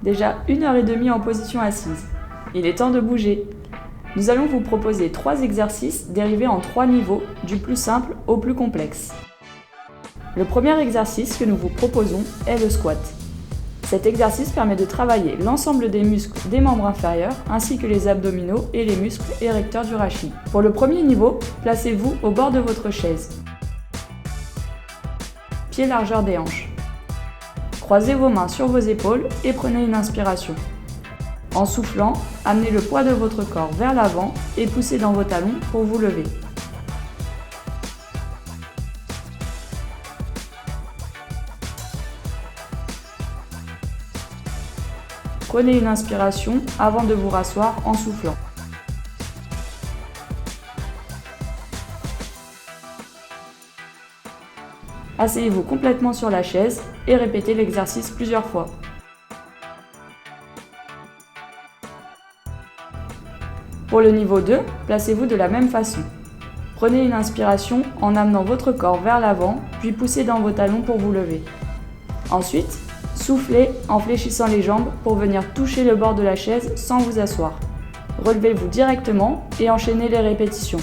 Déjà 1h30 en position assise. Il est temps de bouger. Nous allons vous proposer 3 exercices dérivés en 3 niveaux, du plus simple au plus complexe. Le premier exercice que nous vous proposons est le squat. Cet exercice permet de travailler l'ensemble des muscles des membres inférieurs ainsi que les abdominaux et les muscles érecteurs du rachis. Pour le premier niveau, placez-vous au bord de votre chaise. Pieds largeur des hanches. Croisez vos mains sur vos épaules et prenez une inspiration. En soufflant, amenez le poids de votre corps vers l'avant et poussez dans vos talons pour vous lever. Prenez une inspiration avant de vous rasseoir en soufflant. Asseyez-vous complètement sur la chaise et répétez l'exercice plusieurs fois. Pour le niveau 2, placez-vous de la même façon. Prenez une inspiration en amenant votre corps vers l'avant, puis poussez dans vos talons pour vous lever. Ensuite, soufflez en fléchissant les jambes pour venir toucher le bord de la chaise sans vous asseoir. Relevez-vous directement et enchaînez les répétitions.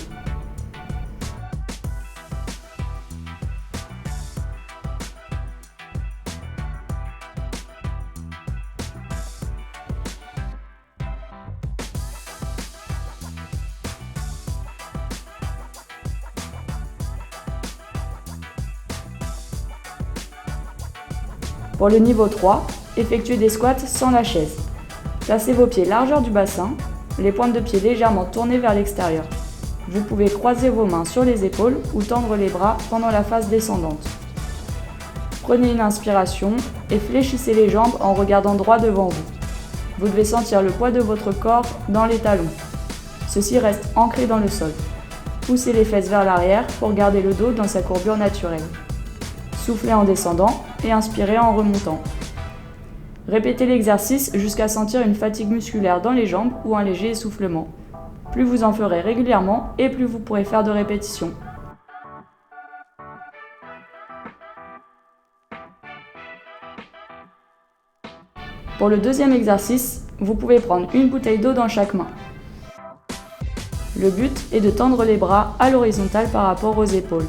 Pour le niveau 3, effectuez des squats sans la chaise. Placez vos pieds largeur du bassin, les pointes de pied légèrement tournées vers l'extérieur. Vous pouvez croiser vos mains sur les épaules ou tendre les bras pendant la phase descendante. Prenez une inspiration et fléchissez les jambes en regardant droit devant vous. Vous devez sentir le poids de votre corps dans les talons. Ceux-ci restent ancrés dans le sol. Poussez les fesses vers l'arrière pour garder le dos dans sa courbure naturelle. Soufflez en descendant et inspirez en remontant. Répétez l'exercice jusqu'à sentir une fatigue musculaire dans les jambes ou un léger essoufflement. Plus vous en ferez régulièrement et plus vous pourrez faire de répétitions. Pour le deuxième exercice, vous pouvez prendre une bouteille d'eau dans chaque main. Le but est de tendre les bras à l'horizontale par rapport aux épaules.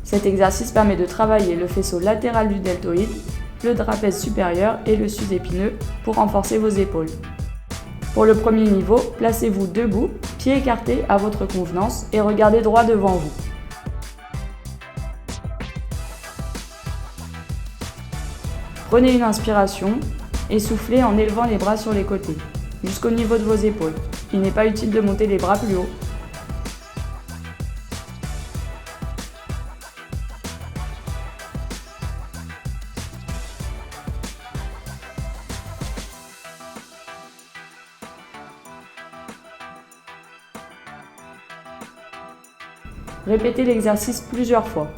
Cet exercice permet de travailler le faisceau latéral du deltoïde, le trapèze supérieur et le sus-épineux pour renforcer vos épaules. Pour le premier niveau, placez-vous debout, pieds écartés à votre convenance et regardez droit devant vous. Prenez une inspiration et soufflez en élevant les bras sur les côtés, jusqu'au niveau de vos épaules. Il n'est pas utile de monter les bras plus haut. Répétez l'exercice plusieurs fois.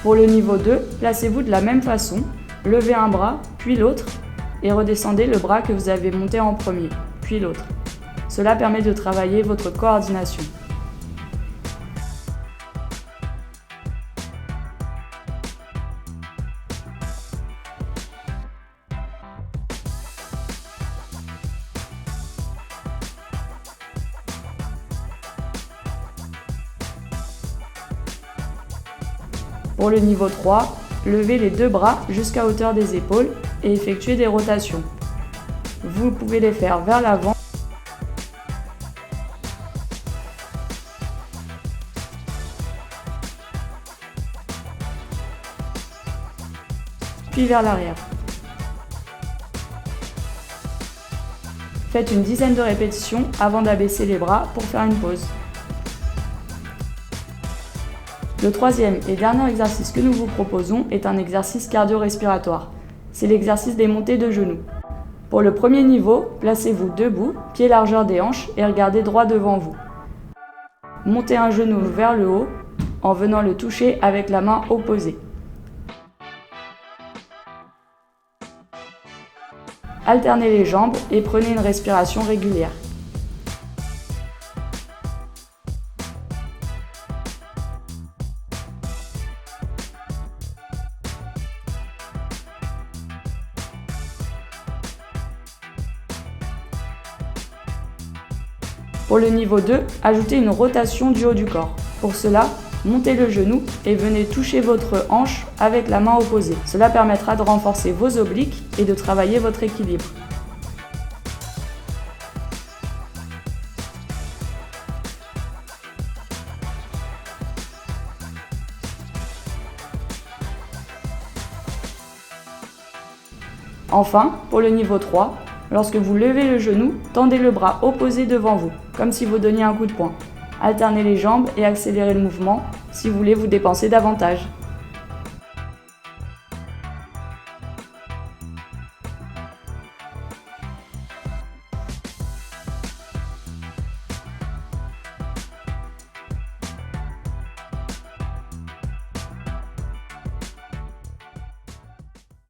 Pour le niveau 2, placez-vous de la même façon, levez un bras, puis l'autre, et redescendez le bras que vous avez monté en premier, puis l'autre. Cela permet de travailler votre coordination. Pour le niveau 3, levez les deux bras jusqu'à hauteur des épaules et effectuez des rotations. Vous pouvez les faire vers l'avant, puis vers l'arrière. Faites une dizaine de répétitions avant d'abaisser les bras pour faire une pause. Le troisième et dernier exercice que nous vous proposons est un exercice cardio-respiratoire. C'est l'exercice des montées de genoux. Pour le premier niveau, placez-vous debout, pieds largeur des hanches et regardez droit devant vous. Montez un genou vers le haut en venant le toucher avec la main opposée. Alternez les jambes et prenez une respiration régulière. Pour le niveau 2, ajoutez une rotation du haut du corps. Pour cela, montez le genou et venez toucher votre hanche avec la main opposée. Cela permettra de renforcer vos obliques et de travailler votre équilibre. Enfin, pour le niveau 3, lorsque vous levez le genou, tendez le bras opposé devant vous, comme si vous donniez un coup de poing. Alternez les jambes et accélérez le mouvement si vous voulez vous dépenser davantage.